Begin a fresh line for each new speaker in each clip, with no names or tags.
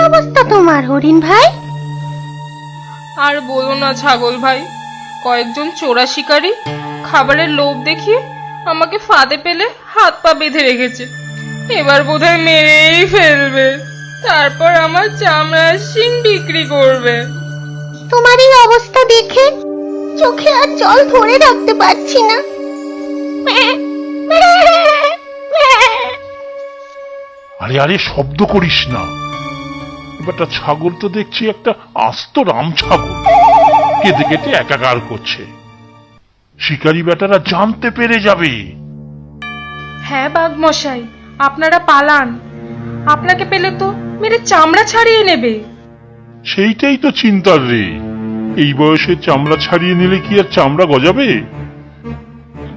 অবস্থা তোমার হরিণ ভাই?
আর বলো না ছাগল ভাই, কয়েকজন চোরা শিকারী খাবারের লোভ দেখিয়ে আমাকে ফাঁদে পেলে হাত পা বেঁধে রেখেছে। এবার বোধহয় মেরেই ফেলবে, তারপর আমার চামড়ার শিং বিক্রি করবে।
তোমার এই অবস্থা দেখে চোখে আর জল ধরে রাখতে পারছি না।
আরে আরে, শব্দ করিস না। এবারটা ছাগল তো দেখছি একটা আস্ত রাম ছাগল, কেঁদে কেটে একাকার করছে। শিকারী বেটারা জানতে পেরে যাবে।
হ্যাঁ বাঘ মশাই, আপনারা পালান, আপনাকে পেলে তো মেরে চামড়া ছাড়িয়ে নেবে।
সেইটাই তো চিন্তার রে, এই বয়সে চামড়া ছাড়িয়ে নিলে কি আর চামড়া গজাবে?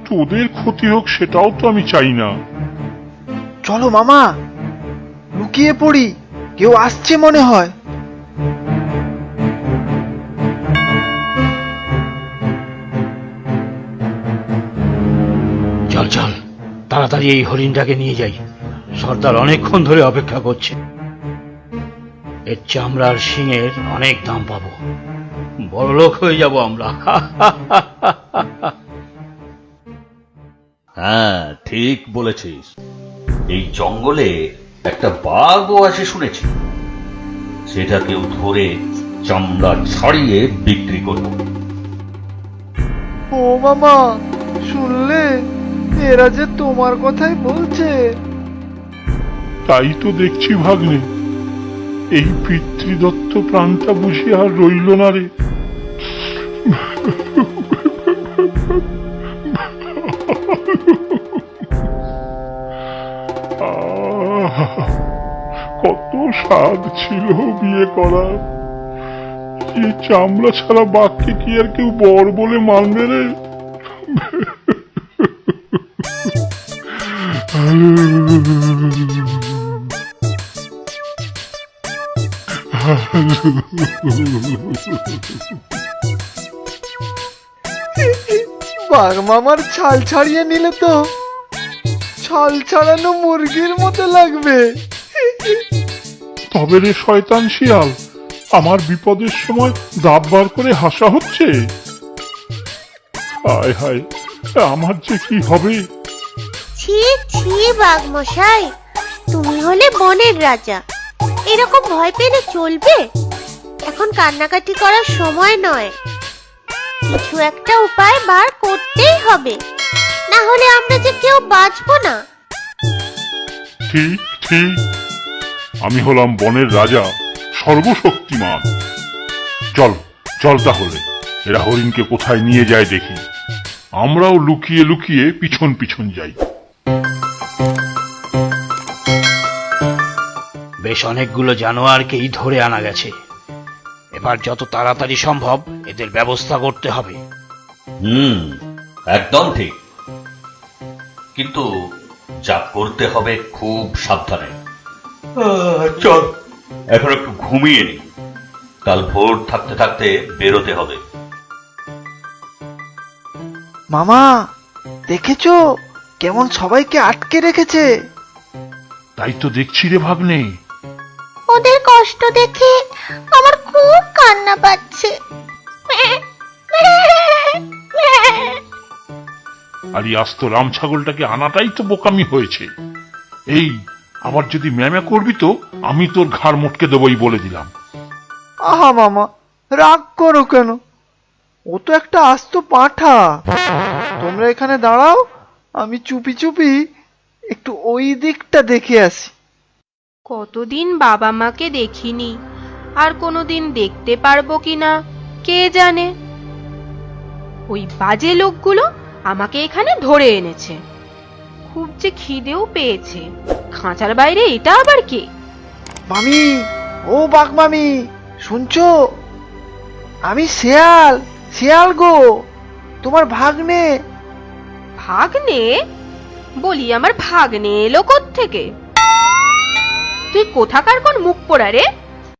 তোদের ক্ষতি হোক সেটাও তো আমি চাই না।
চলো মামা, লুকিয়ে পড়ি, কেউ আসছে মনে হয়।
চল চল, তাড়াতাড়ি এই হরিণটাকে নিয়ে যাই। সর্দার অনেকক্ষণ ধরে অপেক্ষা করছে। এর চামড়ার শিঙের অনেক দাম পাবো, বড়লোক হয়ে যাব আমরা।
হ্যাঁ, ঠিক বলেছিস। এই জঙ্গলে একটা বাঘও আছে শুনেছি, সেটাকেও ধরে চামড়া ছাড়িয়ে বিক্রি করব।
ও মামা, শুনলে? এরা যে তোমার কথাই বলছে।
তাই তো দেখছি ভাগ্নে, এই পিতৃদত্ত প্রাণটা বুঝি আর রইল না রে। কত স্বাদ ছিল বিয়ে করার। এই চামড়া ছাড়া বাঘকে কি আর কেউ বর বলে মানবে রে?
বাঘ মামার ছাল ছাড়িয়ে নিলে তো ছাল ছাড়ানো মুরগির মতো লাগবে।
তবে রে শয়তান শিয়াল, আমার বিপদের সময় দাঁত বার করে হাসা হচ্ছে। হায় হায়, আমার যে কি হবে।
ছি ছি বাঘ মশাই, তুমি হলে বনের রাজা, এরকম ভয় পেলে চলবে? এখন কান্নাকাটি করার সময় নয়, কিছু একটা উপায় বার করতেই হবে, না হলে আমরা যে কেউ বাঁচবো না।
ঠিক ঠিক, আমি হলাম বনের রাজা, সর্বশক্তিমান। চল চল, তাহলে এরা হরিণকে কোথায় নিয়ে যায় দেখি, আমরাও লুকিয়ে লুকিয়ে পিছন পিছন যাই।
বেশ অনেকগুলো জানোয়ারকেই ধরে আনা গেছে। এবার যত তাড়াতাড়ি সম্ভব এদের ব্যবস্থা করতে হবে।
একদম ঠিক, কিন্তু যা করতে হবে খুব সাবধানে। চল এখন একটু ঘুমিয়ে নি, কাল ভোর থাকতে থাকতে বেরোতে হবে।
মামা, দেখেছো কেমন সবাইকে আটকে রেখেছে?
তাই তো দেখছি রে ভাগ্নে।
ওদের কষ্ট দেখে আমার খুব কান্না পাচ্ছে।
আর এই আস্ত রাম ছাগলটাকে আনাটাই তো বোকামি হয়েছে। এই, আবার যদি ম্যামে করবি তো আমি তোর ঘাড় মটকে দেবই বলে দিলাম।
আহা মামা, রাগ করো কেন? ও তো একটা আস্ত পাঁঠা। তোমরা এখানে দাঁড়াও, আমি চুপি চুপি একটু ওই দিকটা দেখে আসি।
কতদিন বাবা মাকে দেখিনি, আর কোনোদিন দেখতে পারবো কিনা কে জানে। ওই বাজে লোকগুলো আমাকে এখানে ধরে এনেছে, খুব যে খিদেও পেয়েছে। খাঁচার বাইরে এটা আবার কে?
মামি, ও বাঘ মামি, শুনছো? আমি শিয়াল, শিয়াল গো, তোমার ভাগ্নে।
ভাগ্নে? বলি আমার ভাগ্নে এলো কোত্থেকে? তুই কোথাকার কোন মুখ পোড়া রে?